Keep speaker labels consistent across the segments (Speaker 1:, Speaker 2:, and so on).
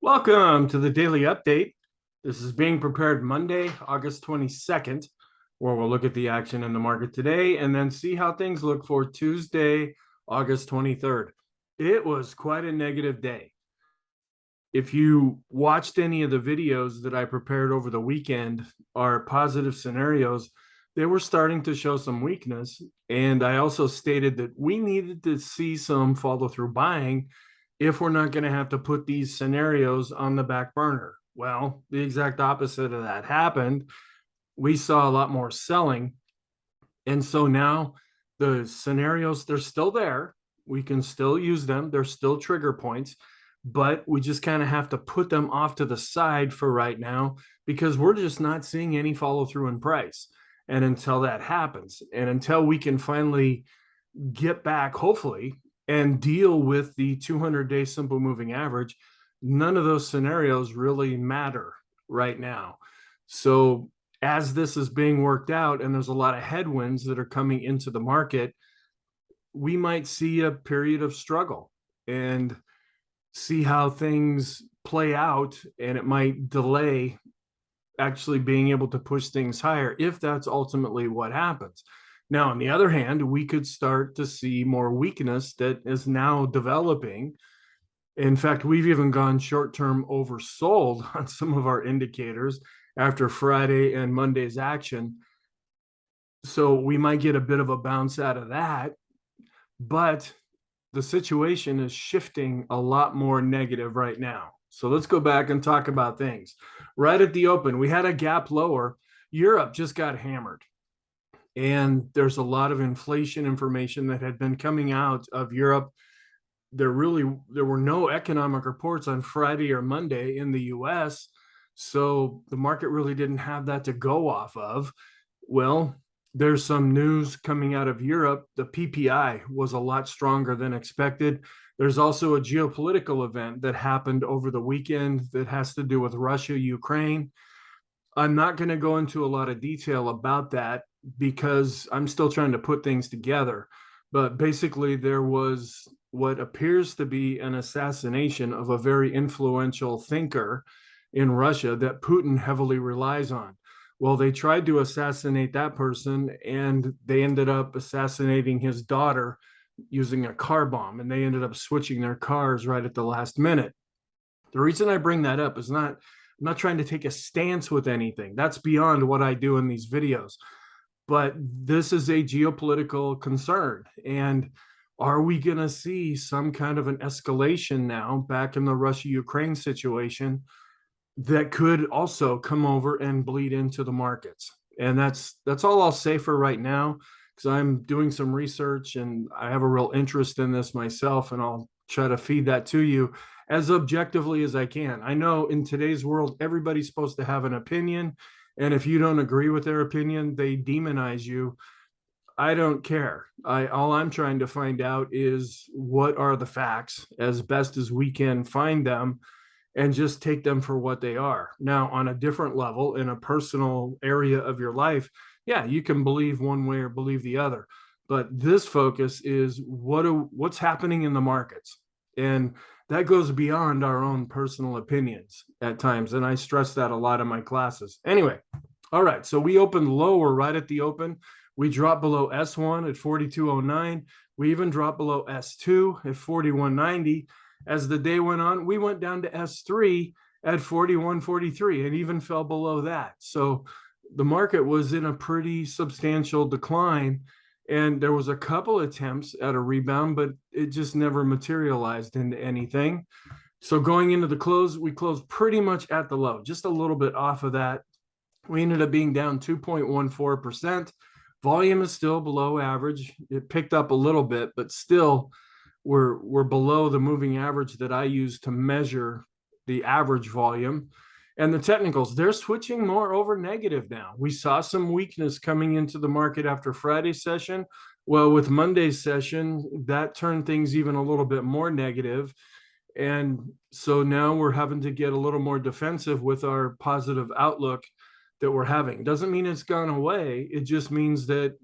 Speaker 1: Welcome to the daily update. This is being prepared Monday, August 22nd, where we'll look at the action in the market today and then see how things look for Tuesday, August 23rd. It was quite a negative day. If you watched any of the videos that I prepared over the weekend, our positive scenarios, they were starting to show some weakness. And I also stated that we needed to see some follow through buying if we're not going to have to put these scenarios on the back burner. Well, the exact opposite of that happened. We saw a lot more selling. And so now the scenarios, they're still there. We can still use them. They're still trigger points, but we just kind of have to put them off to the side for right now because we're just not seeing any follow through in price. And until that happens, and until we can finally get back, hopefully, and deal with the 200-day simple moving average, none of those scenarios really matter right now. So as this is being worked out and there's a lot of headwinds that are coming into the market, we might see a period of struggle and see how things play out, and it might delay actually being able to push things higher if that's ultimately what happens. Now, on the other hand, we could start to see more weakness that is now developing. In fact, we've even gone short-term oversold on some of our indicators after Friday and Monday's action. So we might get a bit of a bounce out of that, but the situation is shifting a lot more negative right now. So let's go back and talk about things. Right at the open, we had a gap lower. Europe just got hammered. And there's a lot of inflation information that had been coming out of Europe. There were no economic reports on Friday or Monday in the US. So the market really didn't have that to go off of. Well, there's some news coming out of Europe. The PPI was a lot stronger than expected. There's also a geopolitical event that happened over the weekend that has to do with Russia, Ukraine. I'm not going to go into a lot of detail about that because I'm still trying to put things together. But basically, there was what appears to be an assassination of a very influential thinker in Russia that Putin heavily relies on. Well, they tried to assassinate that person, and they ended up assassinating his daughter using a car bomb, and they ended up switching their cars right at the last minute. The reason I bring that up is I'm not trying to take a stance with anything. That's beyond what I do in these videos. But this is a geopolitical concern. And are we going to see some kind of an escalation now back in the Russia-Ukraine situation that could also come over and bleed into the markets? And that's all I'll say for right now, because I'm doing some research and I have a real interest in this myself, and I'll try to feed that to you as objectively as I can. I know in today's world, everybody's supposed to have an opinion, and if you don't agree with their opinion, they demonize you. I don't care. All I'm trying to find out is what are the facts as best as we can find them, and just take them for what they are. Now, on a different level, in a personal area of your life, yeah, you can believe one way or believe the other. But this focus is what's happening in the markets. And that goes beyond our own personal opinions at times. And I stress that a lot in my classes. Anyway, all right. So we opened lower right at the open. We dropped below S1 at 42.09. We even dropped below S2 at 41.90. As the day went on, we went down to S3 at 41.43 and even fell below that. So the market was in a pretty substantial decline, and there was a couple attempts at a rebound, but it just never materialized into anything. So going into the close, we closed pretty much at the low, just a little bit off of that. We ended up being down 2.14%. Volume is still below average. It picked up a little bit, but still we're below the moving average that I use to measure the average volume. And the technicals, they're switching more over negative now. We saw some weakness coming into the market after Friday's session. Well, with Monday's session, that turned things even a little bit more negative. And so now we're having to get a little more defensive with our positive outlook that we're having. Doesn't mean it's gone away. It just means that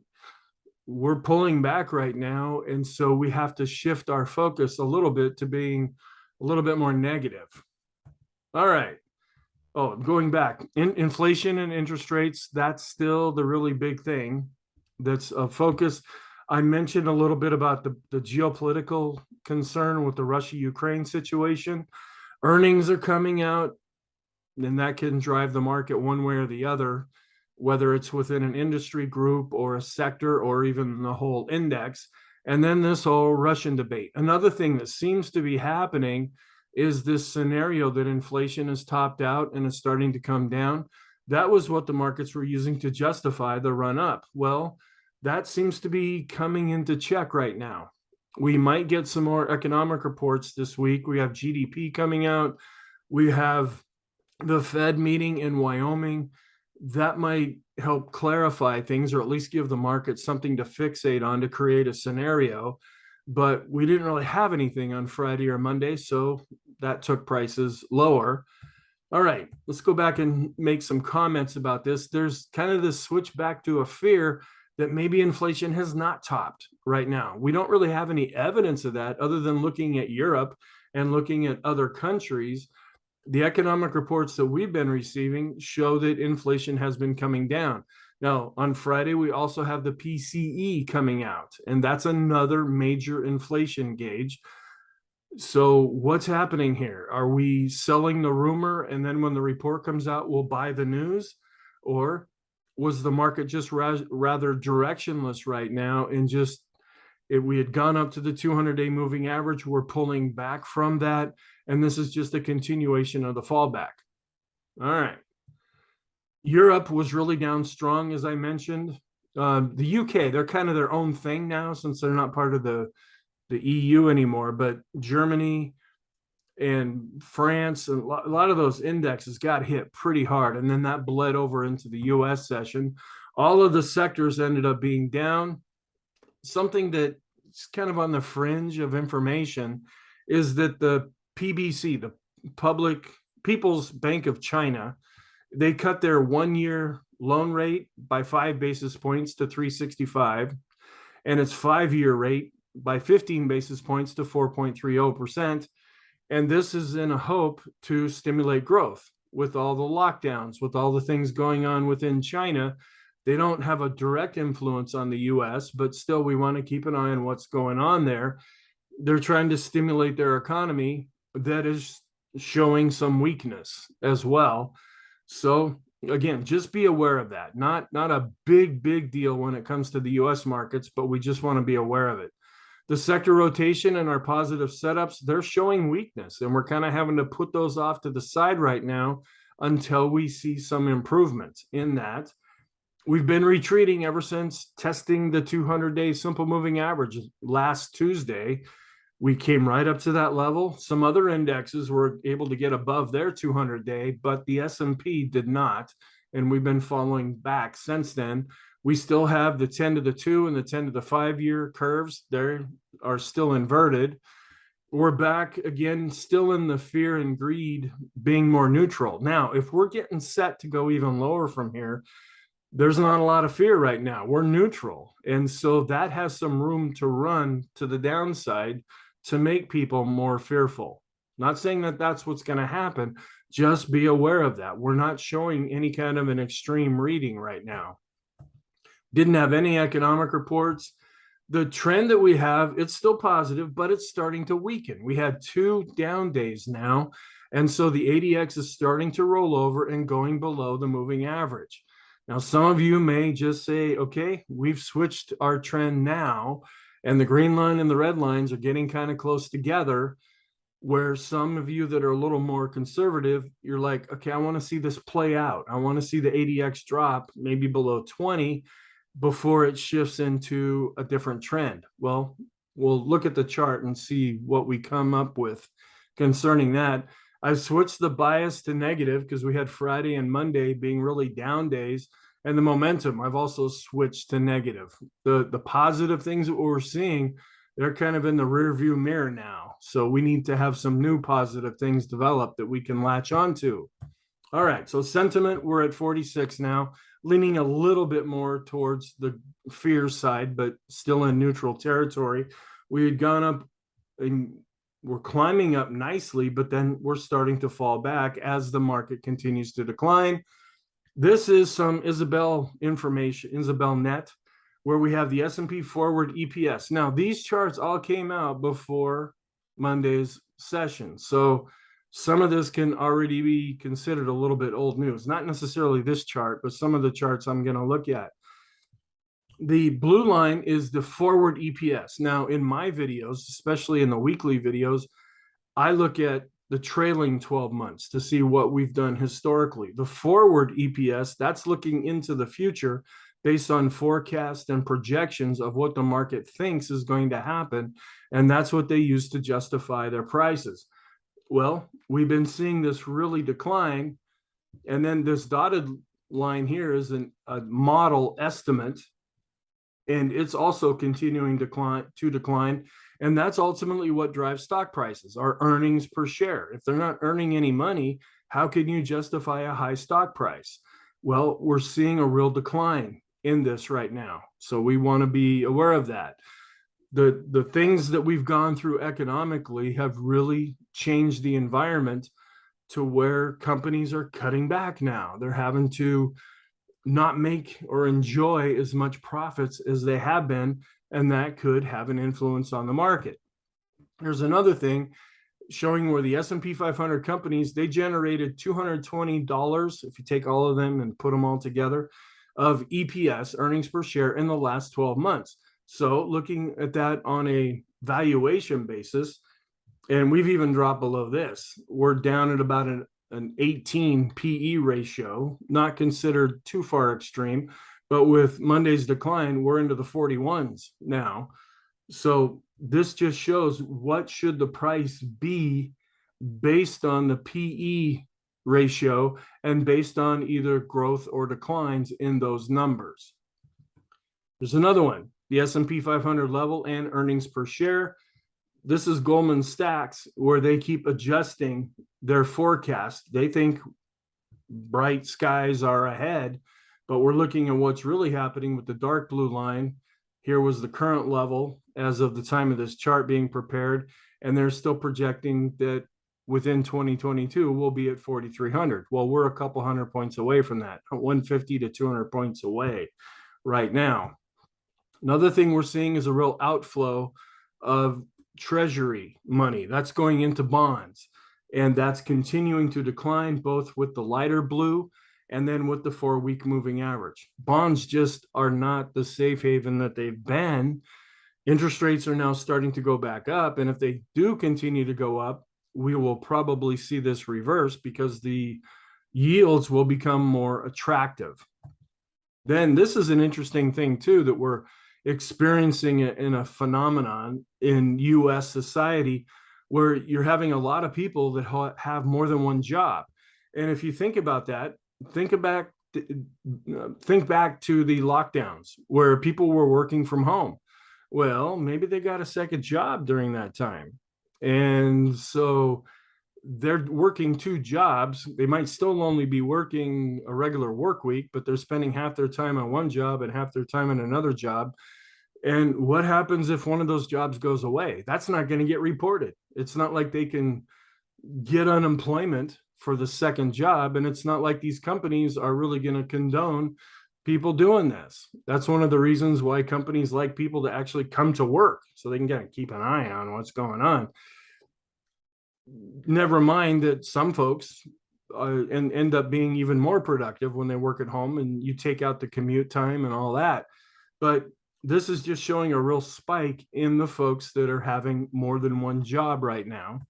Speaker 1: we're pulling back right now. And so we have to shift our focus a little bit to being a little bit more negative. All right. Oh, going back, inflation and interest rates, that's still the really big thing that's a focus. I mentioned a little bit about the geopolitical concern with the Russia-Ukraine situation. Earnings are coming out, and that can drive the market one way or the other, whether it's within an industry group or a sector or even the whole index. And then this whole Russian debate. Another thing that seems to be happening is this scenario that inflation is topped out and is starting to come down. That was what the markets were using to justify the run up. Well, that seems to be coming into check right now. We might get some more economic reports this week. We have GDP coming out. We have the Fed meeting in Wyoming. That might help clarify things, or at least give the market something to fixate on to create a scenario. But we didn't really have anything on Friday or Monday, so that took prices lower. All right, let's go back and make some comments about this. There's kind of this switch back to a fear that maybe inflation has not topped right now. We don't really have any evidence of that other than looking at Europe and looking at other countries. The economic reports that we've been receiving show that inflation has been coming down. Now, on Friday, we also have the PCE coming out, and that's another major inflation gauge. So, what's happening here? Are we selling the rumor, and then when the report comes out, we'll buy the news? Or was the market just rather directionless right now and just we had gone up to the 200-day moving average? We're pulling back from that, and this is just a continuation of the fallback. All right. Europe was really down strong, as I mentioned. The UK, they're kind of their own thing now since they're not part of the EU anymore. But Germany and France and a lot of those indexes got hit pretty hard, and then that bled over into the US session. All of the sectors ended up being down. Something that's kind of on the fringe of information is that the PBC, the People's Bank of China, they cut their 1-year loan rate by 5 basis points to 365, and its 5-year rate by 15 basis points to 4.30%. And this is in a hope to stimulate growth. With all the lockdowns, with all the things going on within China, they don't have a direct influence on the US, but still we want to keep an eye on what's going on there. They're trying to stimulate their economy that is showing some weakness as well. So again, just be aware of that. Not a big deal when it comes to the US markets, but we just want to be aware of it. The sector rotation and our positive setups, they're showing weakness, and we're kind of having to put those off to the side right now until we see some improvement in that. We've been retreating ever since testing the 200-day simple moving average last Tuesday. We came right up to that level. Some other indexes were able to get above their 200-day, but the S&P did not, and we've been following back since then. We still have the 10 to the 2 and the 10 to the 5-year curves. They are still inverted. We're back again, still in the fear and greed being more neutral. Now, if we're getting set to go even lower from here, there's not a lot of fear right now. We're neutral. And so that has some room to run to the downside to make people more fearful. Not saying that that's what's going to happen. Just be aware of that. We're not showing any kind of an extreme reading right now. Didn't have any economic reports. The trend that we have, it's still positive, but it's starting to weaken. We had 2 down days now. And so the ADX is starting to roll over and going below the moving average. Now, some of you may just say, okay, we've switched our trend now, and the green line and the red lines are getting kind of close together, where some of you that are a little more conservative, you're like, okay, I want to see this play out. I want to see the ADX drop maybe below 20 before it shifts into a different trend. Well, we'll look at the chart and see what we come up with concerning that. I switched the bias to negative because we had Friday and Monday being really down days, and the momentum I've also switched to negative. The positive things that we're seeing, they're kind of in the rear view mirror now. So we need to have some new positive things develop that we can latch onto. All right, so sentiment, we're at 46 now, leaning a little bit more towards the fear side, but still in neutral territory. We had gone up in we're climbing up nicely, but then we're starting to fall back as the market continues to decline. This is some Isabel information, Isabel Net, where we have the S&P forward EPS. Now, these charts all came out before Monday's session. So some of this can already be considered a little bit old news. Not necessarily this chart, but some of the charts I'm going to look at. The blue line is the forward EPS. Now, in my videos, especially in the weekly videos, I look at the trailing 12 months to see what we've done historically. The forward EPS, that's looking into the future based on forecast and projections of what the market thinks is going to happen. And that's what they use to justify their prices. Well, we've been seeing this really decline. And then this dotted line here is a model estimate. And it's also continuing to decline. And that's ultimately what drives stock prices, our earnings per share. If they're not earning any money, how can you justify a high stock price? Well, we're seeing a real decline in this right now. So we want to be aware of that. The things that we've gone through economically have really changed the environment to where companies are cutting back now. They're having to not make or enjoy as much profits as they have been, and that could have an influence on the market. Here's another thing showing where the S&P 500 companies, they generated $220, if you take all of them and put them all together, of EPS, earnings per share, in the last 12 months. So looking at that on a valuation basis, and we've even dropped below this, we're down at about an 18 PE ratio, not considered too far extreme, but with Monday's decline, we're into the 41s now. So this just shows what should the price be based on the PE ratio and based on either growth or declines in those numbers. There's another one, the S&P 500 level and earnings per share. This is Goldman Sachs, where they keep adjusting their forecast. They think bright skies are ahead, but we're looking at what's really happening with the dark blue line. Here was the current level as of the time of this chart being prepared, and they're still projecting that within 2022 we'll be at 4,300. Well, we're a couple hundred points away from that, 150 to 200 points away right now. Another thing we're seeing is a real outflow of treasury money that's going into bonds, and that's continuing to decline, both with the lighter blue and then with the 4-week moving average. Bonds just are not the safe haven that they've been. Interest rates are now starting to go back up, and if they do continue to go up, we will probably see this reverse because the yields will become more attractive. Then this is an interesting thing too, that we're experiencing it in a phenomenon in US society where you're having a lot of people that have more than one job. And if you think about that, think back to the lockdowns where people were working from home. Well, maybe they got a second job during that time. And so they're working 2 jobs. They might still only be working a regular work week, but they're spending half their time on one job and half their time on another job. And what happens if one of those jobs goes away? That's not going to get reported. It's not like they can get unemployment for the second job. And it's not like these companies are really going to condone people doing this. That's one of the reasons why companies like people to actually come to work so they can kind of keep an eye on what's going on. Never mind that some folks and end up being even more productive when they work at home and you take out the commute time and all that. But this is just showing a real spike in the folks that are having more than one job right now.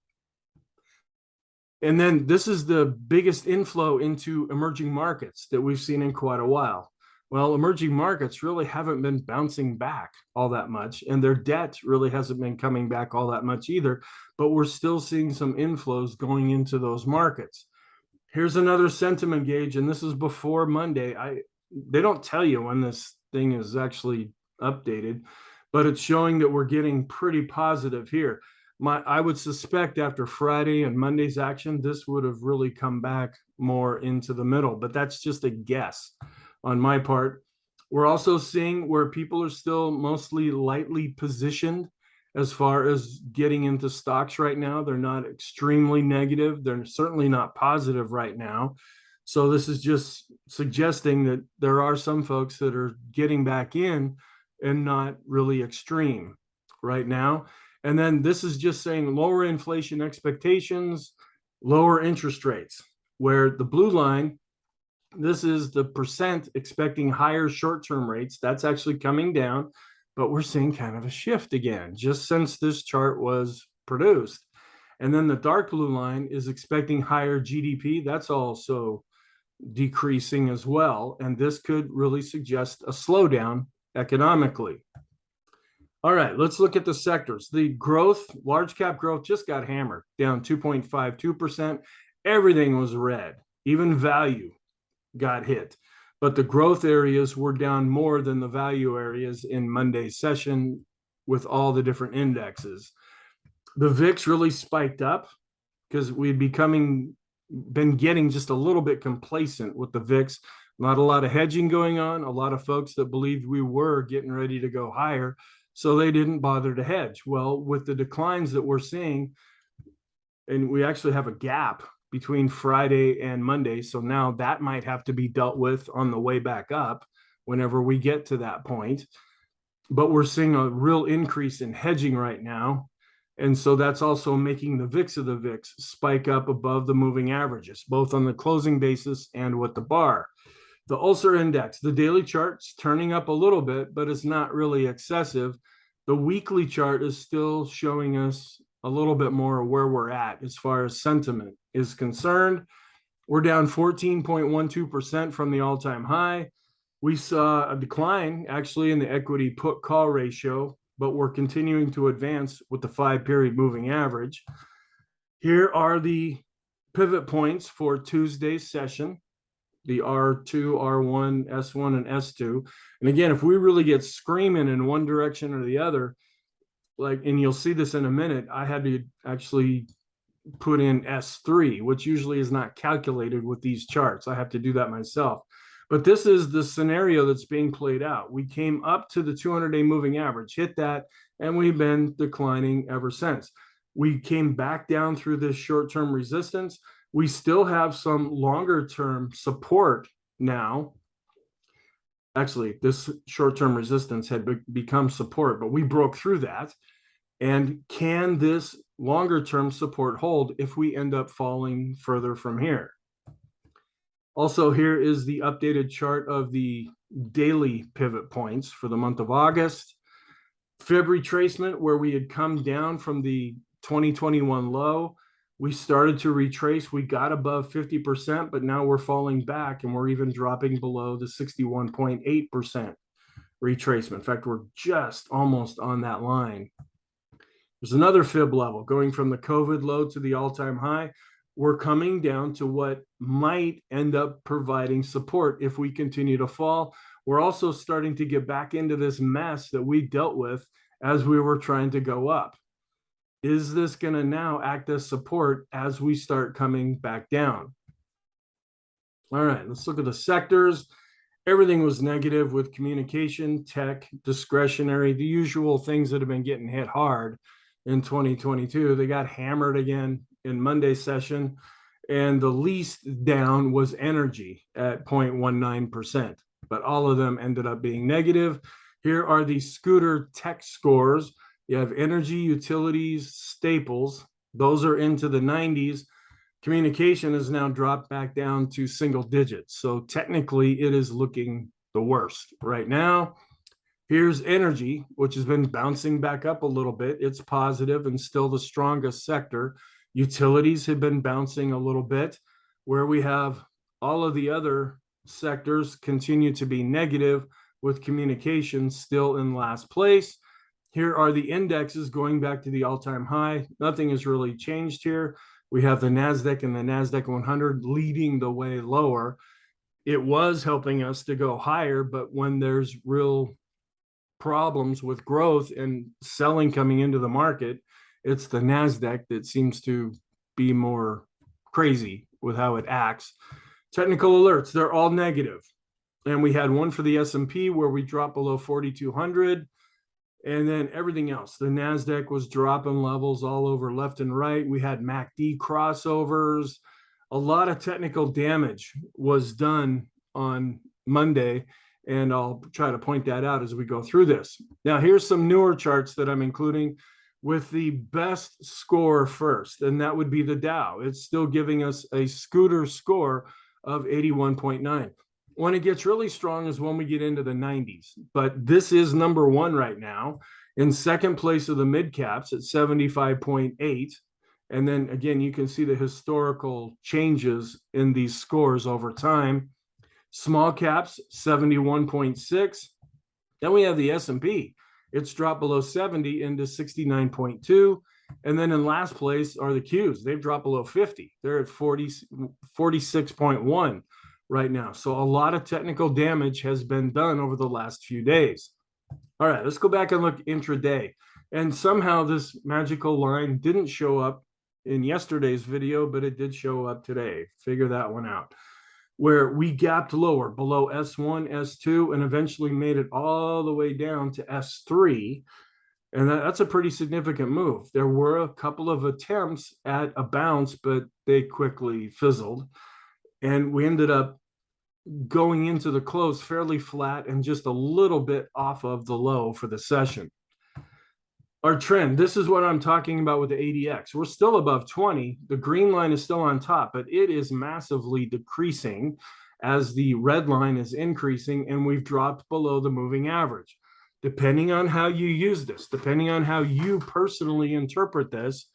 Speaker 1: And then this is the biggest inflow into emerging markets that we've seen in quite a while. Well, emerging markets really haven't been bouncing back all that much, and their debt really hasn't been coming back all that much either, but we're still seeing some inflows going into those markets. Here's another sentiment gauge, and this is before Monday. They don't tell you when this thing is actually updated, but it's showing that we're getting pretty positive here. I would suspect after Friday and Monday's action, this would have really come back more into the middle, but that's just a guess on my part. We're also seeing where people are still mostly lightly positioned as far as getting into stocks right now. They're not extremely negative. They're certainly not positive right now. So this is just suggesting that there are some folks that are getting back in and not really extreme right now. And then this is just saying lower inflation expectations, lower interest rates, where the blue line, this is the percent expecting higher short-term rates. That's actually coming down, but we're seeing kind of a shift again, just since this chart was produced. And then the dark blue line is expecting higher GDP. That's also decreasing as well. And this could really suggest a slowdown economically. All right, let's look at the sectors. The growth, large cap growth, just got hammered, down 2.52%. Everything was red, even value got hit. But the growth areas were down more than the value areas in Monday's session with all the different indexes. The VIX really spiked up because we'd been getting just a little bit complacent with the VIX. Not a lot of hedging going on. A lot of folks that believed we were getting ready to go higher, so they didn't bother to hedge. Well, with the declines that we're seeing, and we actually have a gap between Friday and Monday, so now that might have to be dealt with on the way back up whenever we get to that point. But we're seeing a real increase in hedging right now. And so that's also making the VIX of the VIX spike up above the moving averages, both on the closing basis and with the bar. The Ulcer Index, the daily chart's turning up a little bit, but it's not really excessive. The weekly chart is still showing us a little bit more where we're at as far as sentiment is concerned. We're down 14.12% from the all-time high. We saw a decline actually in the equity put call ratio, but we're continuing to advance with the 5-period moving average. Here are the pivot points for Tuesday's session, the R2, R1, S1, and S2. And again, if we really get screaming in one direction or the other, and you'll see this in a minute, I had to actually put in S3, which usually is not calculated with these charts. I have to do that myself. But this is the scenario that's being played out. We came up to the 200-day moving average, hit that, and we've been declining ever since. We came back down through this short-term resistance. We still have some longer-term support now. Actually, this short-term resistance had become support, but we broke through that. And can this longer-term support hold if we end up falling further from here? Also, here is the updated chart of the daily pivot points for the month of August. Fib retracement, where we had come down from the 2021 low. We started to retrace. We got above 50%, but now we're falling back and we're even dropping below the 61.8% retracement. In fact, we're just almost on that line. There's another fib level going from the COVID low to the all-time high. We're coming down to what might end up providing support if we continue to fall. We're also starting to get back into this mess that we dealt with as we were trying to go up. Is this going to now act as support as we start coming back down? All right, let's look at the sectors. Everything was negative with communication, tech, discretionary, the usual things that have been getting hit hard in 2022. They got hammered again in Monday's session, and the least down was energy at 0.19%, but all of them ended up being negative. Here are the scooter tech scores. You have energy, utilities, staples. Those are into the 90s. Communication has now dropped back down to single digits. So technically it is looking the worst right now. Here's energy, which has been bouncing back up a little bit. It's positive and still the strongest sector. Utilities have been bouncing a little bit, where we have all of the other sectors continue to be negative, with communications still in last place. Here are the indexes going back to the all-time high. Nothing has really changed here. We have the NASDAQ and the NASDAQ 100 leading the way lower. It was helping us to go higher, but when there's real problems with growth and selling coming into the market, it's the NASDAQ that seems to be more crazy with how it acts. Technical alerts, they're all negative. And we had one for the S&P where we dropped below 4,200. And then everything else, the NASDAQ was dropping levels all over left and right. We had MACD crossovers. A lot of technical damage was done on Monday, and I'll try to point that out as we go through this. Now, here's some newer charts that I'm including with the best score first, and that would be the Dow. It's still giving us a scooter score of 81.9. When it gets really strong is when we get into the 90s, but this is number one right now. In second place of the mid caps at 75.8. And then again, you can see the historical changes in these scores over time. Small caps 71.6. Then we have the S&P. It's dropped below 70 into 69.2. And then in last place are the Qs. They've dropped below 50. They're at 46.1 right now. So a lot of technical damage has been done over the last few days. All right, let's go back and look intraday. And somehow this magical line didn't show up in yesterday's video, but it did show up today. Figure that one out. Where we gapped lower below S1, S2, and eventually made it all the way down to S3. And that's a pretty significant move. There were a couple of attempts at a bounce, but they quickly fizzled. And we ended up going into the close fairly flat and just a little bit off of the low for the session. Our trend, this is what I'm talking about with the ADX. We're still above 20. The green line is still on top, but it is massively decreasing as the red line is increasing, and we've dropped below the moving average. Depending on how you use this, depending on how you personally interpret this,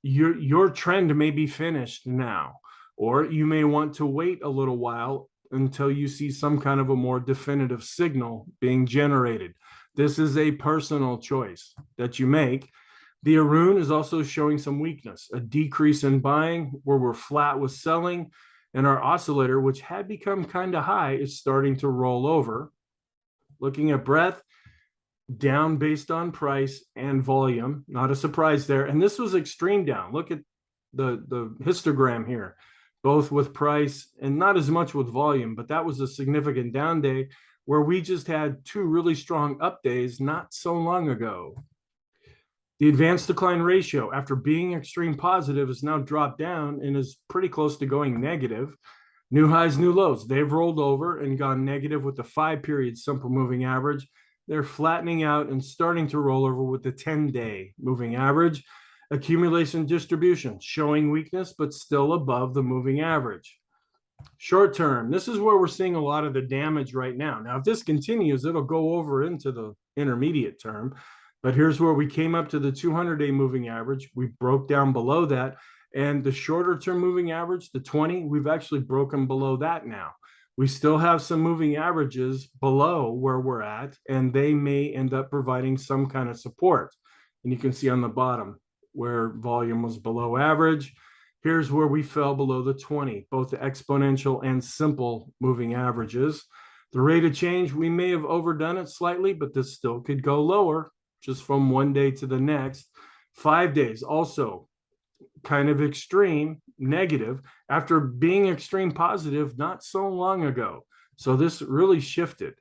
Speaker 1: your trend may be finished now, or you may want to wait a little while until you see some kind of a more definitive signal being generated. This is a personal choice that you make. The Arun is also showing some weakness, a decrease in buying where we're flat with selling, and our oscillator, which had become kind of high, is starting to roll over. Looking at breadth, down based on price and volume, not a surprise there. And this was extreme down. Look at the histogram here, both with price and not as much with volume, but that was a significant down day where we just had two really strong up days not so long ago. The advanced decline ratio, after being extreme positive, has now dropped down and is pretty close to going negative. New highs, new lows. They've rolled over and gone negative with the 5-period simple moving average. They're flattening out and starting to roll over with the 10-day moving average. Accumulation distribution showing weakness, but still above the moving average. Short term, this is where we're seeing a lot of the damage right now. Now, if this continues, it'll go over into the intermediate term. But here's where we came up to the 200-day moving average. We broke down below that. And the shorter term moving average, the 20, we've actually broken below that now. We still have some moving averages below where we're at, and they may end up providing some kind of support. And you can see on the bottom where volume was below average. Here's where we fell below the 20, both the exponential and simple moving averages. The rate of change, we may have overdone it slightly, but this still could go lower just from one day to the next. 5 days, also kind of extreme negative after being extreme positive not so long ago. So this really shifted.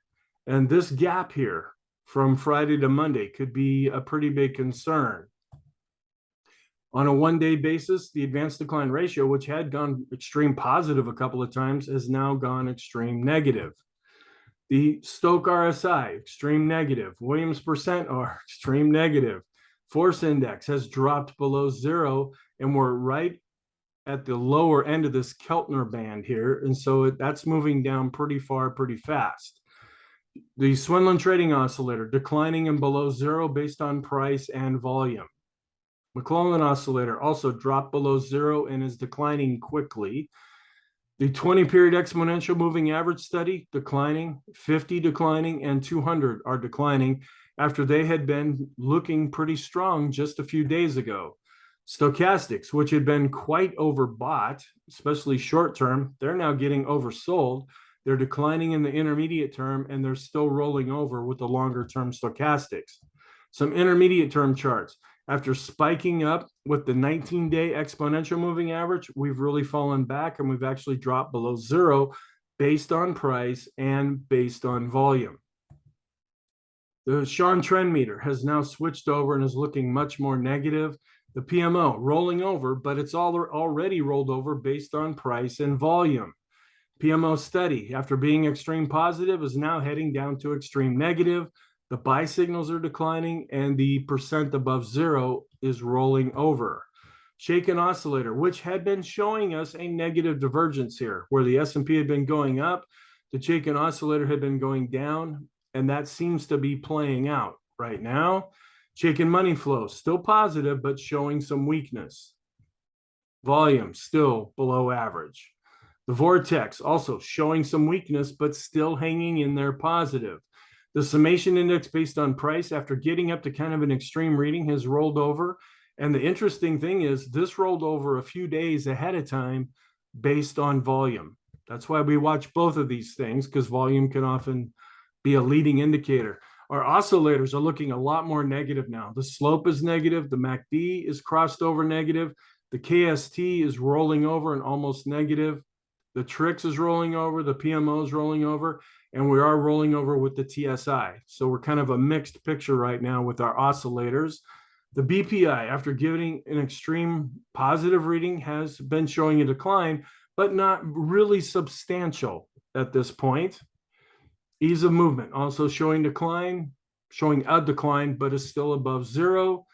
Speaker 1: And this gap here from Friday to Monday could be a pretty big concern. On a one-day basis, the advanced decline ratio, which had gone extreme positive a couple of times, has now gone extreme negative. The Stoke RSI, extreme negative. Williams percent are extreme negative. Force index has dropped below 0, and we're right at the lower end of this Keltner band here. And so that's moving down pretty far, pretty fast. The Swinland Trading Oscillator declining and below 0 based on price and volume. McClellan Oscillator also dropped below 0 and is declining quickly. The 20-period exponential moving average study declining, 50 declining, and 200 are declining after they had been looking pretty strong just a few days ago. Stochastics, which had been quite overbought, especially short term, they're now getting oversold. They're declining in the intermediate term, and they're still rolling over with the longer term stochastics. Some intermediate term charts. After spiking up with the 19-day exponential moving average, we've really fallen back, and we've actually dropped below 0 based on price and based on volume. The Sean trend meter has now switched over and is looking much more negative. The PMO rolling over, but it's already rolled over based on price and volume. PMO steady, after being extreme positive, is now heading down to extreme negative. The buy signals are declining and the percent above zero is rolling over. Shaken oscillator, which had been showing us a negative divergence here, where the S&P had been going up, the Shaken oscillator had been going down, and that seems to be playing out right now. Shaken money flow, still positive, but showing some weakness. Volume, still below average. The vortex also showing some weakness, but still hanging in there positive. The summation index based on price, after getting up to kind of an extreme reading, has rolled over. And the interesting thing is this rolled over a few days ahead of time based on volume. That's why we watch both of these things, because volume can often be a leading indicator. Our oscillators are looking a lot more negative now. The slope is negative. The MACD is crossed over negative. The KST is rolling over and almost negative. The TRIX is rolling over. The PMO is rolling over. And we are rolling over with the TSI. So we're kind of a mixed picture right now with our oscillators. The BPI, after giving an extreme positive reading, has been showing a decline, but not really substantial at this point. Ease of movement also showing a decline, but is still above zero.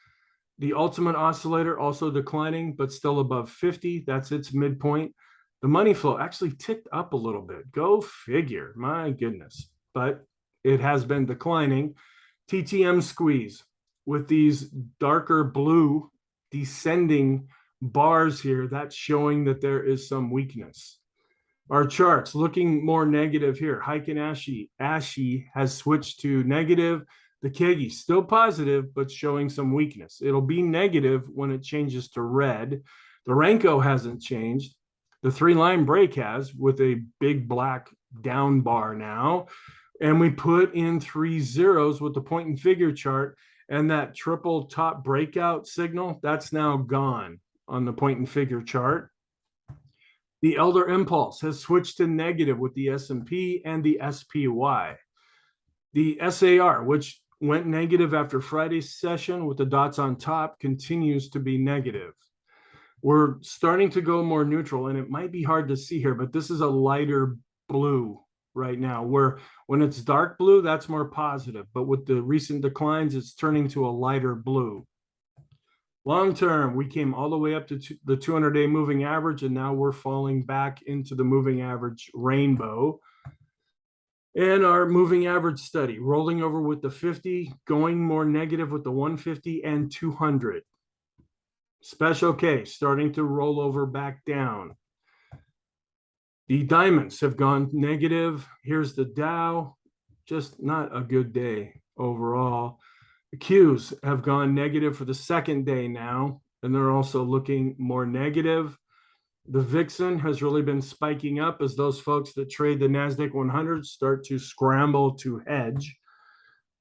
Speaker 1: The ultimate oscillator also declining, but still above 50. That's its midpoint. The money flow actually ticked up a little bit. Go figure, my goodness. But it has been declining. TTM squeeze with these darker blue descending bars here, that's showing that there is some weakness. Our charts looking more negative here. Heiken Ashi has switched to negative. The Kegi still positive, but showing some weakness. It'll be negative when it changes to red. The Renko hasn't changed. The three-line break has, with a big black down bar now. And we put in 3 zeros with the point and figure chart, and that triple top breakout signal, that's now gone on the point and figure chart. The Elder Impulse has switched to negative with the S&P and the SPY. The SAR, which went negative after Friday's session with the dots on top, continues to be negative. We're starting to go more neutral, and it might be hard to see here, but this is a lighter blue right now, where when it's dark blue, that's more positive. But with the recent declines, it's turning to a lighter blue. Long term, we came all the way up to the 200-day moving average, and now we're falling back into the moving average rainbow. And our moving average study, rolling over with the 50, going more negative with the 150 and 200. Special case starting to roll over back down. The diamonds have gone negative. Here's the Dow, just not a good day overall. The Qs have gone negative for the second day now, and they're also looking more negative. The Vixen has really been spiking up as those folks that trade the NASDAQ 100 start to scramble to hedge.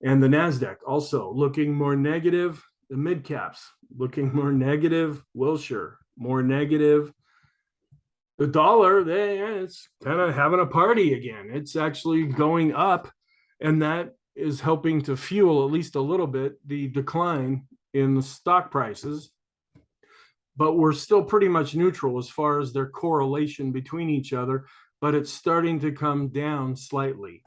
Speaker 1: And the NASDAQ also looking more negative. The mid caps looking more negative. Wilshire more negative. The dollar, it's kind of having a party again. It's actually going up, and that is helping to fuel at least a little bit the decline in the stock prices. But we're still pretty much neutral as far as their correlation between each other, but it's starting to come down slightly.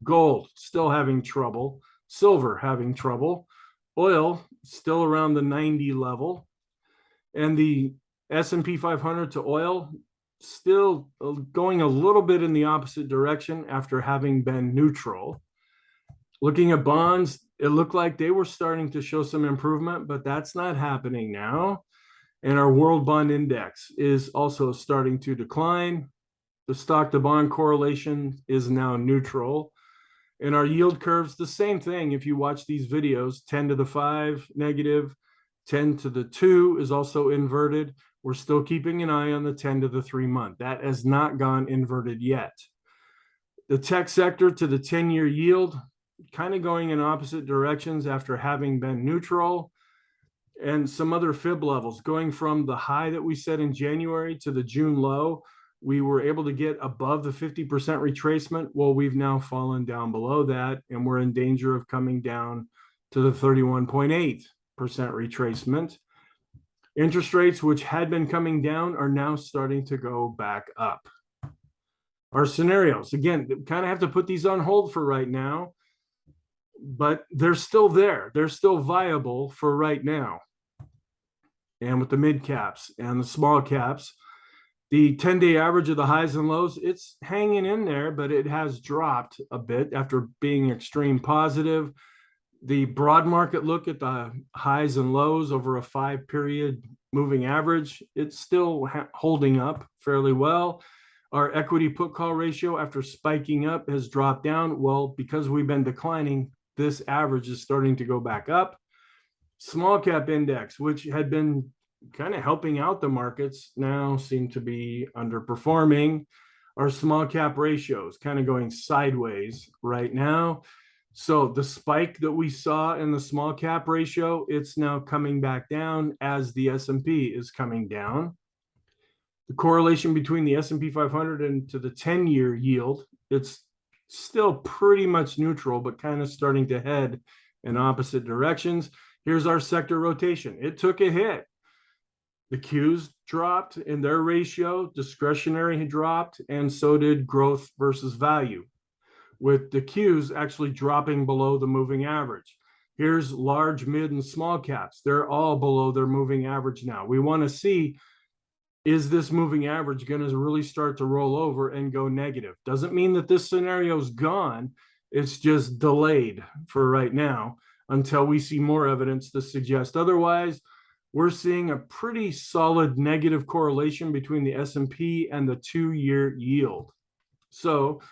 Speaker 1: Gold still having trouble. Silver having trouble. Oil still around the 90 level. And the S&P 500 to oil still going a little bit in the opposite direction after having been neutral. Looking at bonds, it looked like they were starting to show some improvement, but that's not happening now. And our world bond index is also starting to decline. The stock to bond correlation is now neutral. And our yield curves, the same thing. If you watch these videos, 10 to the 5 negative, 10 to the 2 is also inverted. We're still keeping an eye on the 10 to the 3 month. That has not gone inverted yet. The tech sector to the 10-year yield, kind of going in opposite directions after having been neutral. And some other fib levels going from the high that we set in January to the June low. we were able to get above the 50% retracement. Well, we've now fallen down below that, and we're in danger of coming down to the 31.8% retracement. Interest rates, which had been coming down, are now starting to go back up. Our scenarios, again, kind of have to put these on hold for right now, but they're still there. They're still viable for right now. And with the mid caps and the small caps, the 10-day average of the highs and lows, it's hanging in there, but it has dropped a bit after being extreme positive. The broad market look at the highs and lows over a 5-period moving average, it's still holding up fairly well. Our equity put call ratio after spiking up has dropped down. Well, because we've been declining, this average is starting to go back up. Small cap index, which had been kind of helping out the markets, now seem to be underperforming. Our small cap ratios kind of going sideways right now. So the spike that we saw in the small cap ratio, it's now coming back down as the S&P is coming down. The correlation between the S&P 500 and to the 10-year yield, it's still pretty much neutral, but kind of starting to head in opposite directions. Here's our sector rotation. It took a hit. The Qs dropped in their ratio, discretionary dropped, and so did growth versus value, with the Qs actually dropping below the moving average. Here's large, mid, and small caps. They're all below their moving average now. We want to see, is this moving average going to really start to roll over and go negative? Doesn't mean that this scenario is gone. It's just delayed for right now until we see more evidence to suggest otherwise. We're seeing a pretty solid negative correlation between the S&P and the 2-year yield. So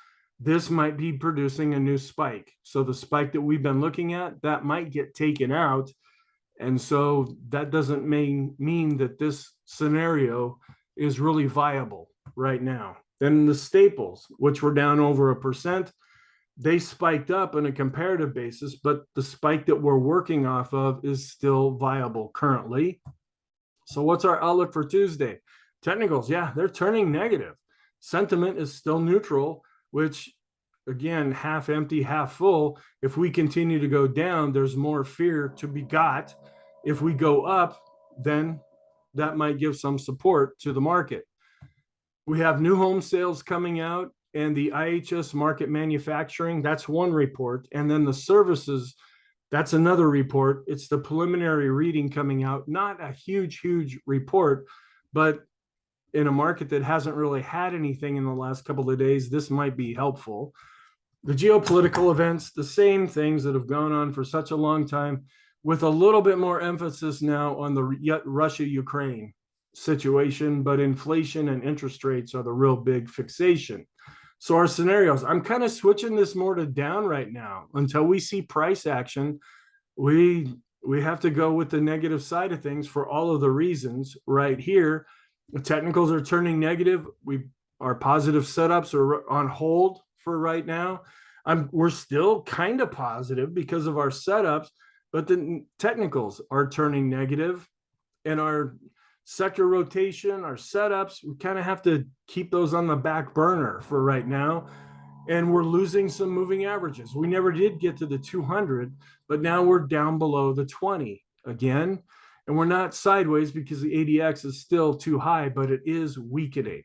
Speaker 1: this might be producing a new spike. So the spike that we've been looking at, that might get taken out. And so that doesn't mean that this scenario is really viable right now. Then the staples, which were down over 1%, they spiked up on a comparative basis, but the spike that we're working off of is still viable currently. So what's our outlook for Tuesday? Technicals, yeah, they're turning negative. Sentiment is still neutral, which again, half empty, half full. If we continue to go down, there's more fear to be got. If we go up, then that might give some support to the market. We have new home sales coming out, and the IHS market manufacturing, that's one report. And then the services, that's another report. It's the preliminary reading coming out, not a huge report, but in a market that hasn't really had anything in the last couple of days, this might be helpful. The geopolitical events, the same things that have gone on for such a long time, with a little bit more emphasis now on the Russia-Ukraine situation, but inflation and interest rates are the real big fixation. So our scenarios, I'm kind of switching this more to down right now. Until we see price action, we have to go with the negative side of things for all of the reasons right here. The technicals are turning negative. Our positive setups are on hold for right now. We're still kind of positive because of our setups, but the technicals are turning negative, and our sector rotation, our setups, we kind of have to keep those on the back burner for right now. And we're losing some moving averages. We never did get to the 200, but now we're down below the 20 again. And we're not sideways because the ADX is still too high, but it is weakening.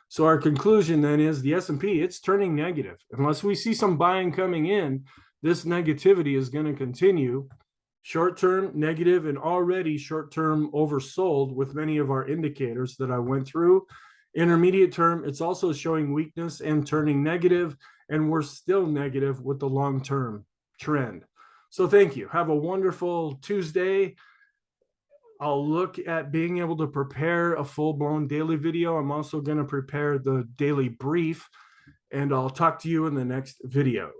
Speaker 1: So our conclusion then is the S&P, it's turning negative. Unless we see some buying coming in, this negativity is going to continue. Short-term negative and already short-term oversold with many of our indicators that I went through. Intermediate term, it's also showing weakness and turning negative, and we're still negative with the long-term trend. So thank you. Have a wonderful Tuesday. I'll look at being able to prepare a full-blown daily video. I'm also going to prepare the daily brief, and I'll talk to you in the next video.